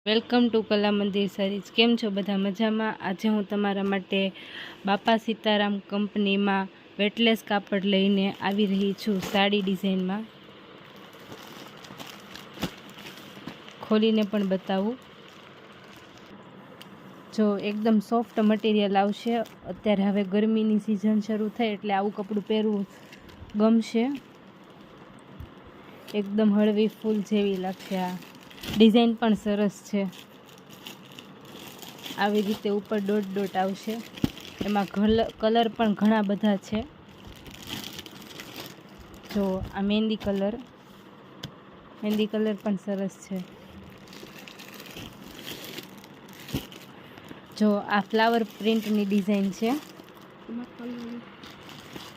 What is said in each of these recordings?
Welcome to કલા મંદિર saris. કેમ છો બધા મજામાં? આજે હું તમારા માટે બાપા સીતારામ કંપનીમાં વેટલેસ કાપડ લઈને આવી રહી છું। સાડી ડિઝાઇનમાં ખોલીને પણ બતાવું। જો એકદમ સોફ્ટ મટીરિયલ આવશે। અત્યારે હવે ગરમીની સિઝન શરૂ થઈ એટલે આવું કપડું પહેરવું ગમશે। એકદમ હળવી ફૂલ જેવી લાગશે। આ ડિઝાઇન પણ સરસ છે। આવી રીતે ઉપર ડોટ ડોટ આવશે। એમાં કલર પણ ઘણા બધા છે। જો આ મહેંદી કલર પણ સરસ છે। જો આ ફ્લાવર પ્રિન્ટની ડિઝાઇન છે।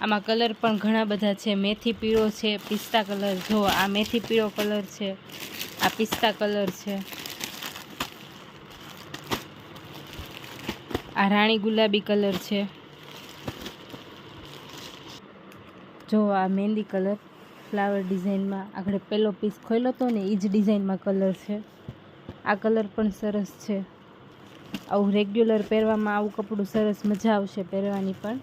આમાં કલર પણ ઘણા બધા છે। મેથી પીળો છે, પિસ્તા કલર। જો આ મેથી પીળો કલર છે, આ પિસ્તા કલર છે, આ રાણી ગુલાબી કલર છે। જો આ મહેંદી કલર ફ્લાવર ડિઝાઇનમાં આગળ પેલો પીસ ખોલ્યો હતો ને એ જ ડિઝાઇનમાં કલર છે। આ કલર પણ સરસ છે। આવું રેગ્યુલર પહેરવામાં આવું કપડું સરસ મજા આવશે પહેરવાની પણ।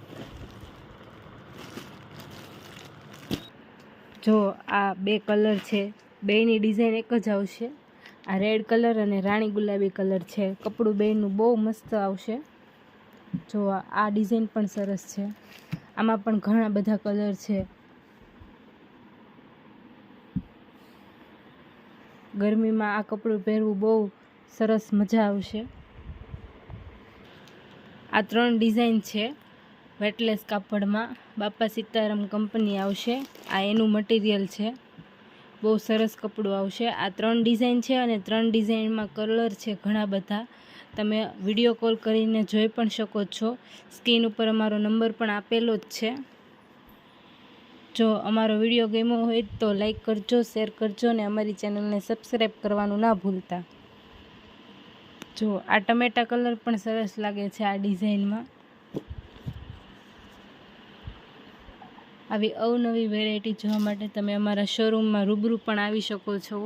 જો આ બે કલર છે, બેયની ડિઝાઇન એક જ આવશે। આ રેડ કલર અને રાણી ગુલાબી કલર છે। કપડું બેયનું બહુ મસ્ત આવશે। જો આ ડિઝાઇન પણ સરસ છે। આમાં પણ ઘણા બધા કલર છે। ગરમીમાં આ કપડું પહેરવું બહુ સરસ મજા આવશે। આ 3 ડિઝાઇન છે વેટલેસ કાપડમાં। બાપા સીતારામ કંપની આવશે। આ એનું મટીરિયલ છે। બહુ સરસ કપડું આવશે। આ 3 ડિઝાઇન છે અને 3 ડિઝાઇનમાં કલર છે ઘણા બધા। તમે વિડીયો કોલ કરીને જોઈ પણ શકો છો। સ્ક્રીન ઉપર અમારો નંબર પણ આપેલો જ છે। જો અમારો વિડીયો ગમ્યો હોય તો લાઈક કરજો, શેર કરજો અને અમારી ચેનલને સબસ્ક્રાઈબ કરવાનું ના ભૂલતા। જો આ ટમેટા કલર પણ સરસ લાગે છે આ ડિઝાઇનમાં। આવી અવનવી વેરાયટી જોવા માટે તમે અમારા શોરૂમમાં રૂબરૂ પણ આવી શકો છો।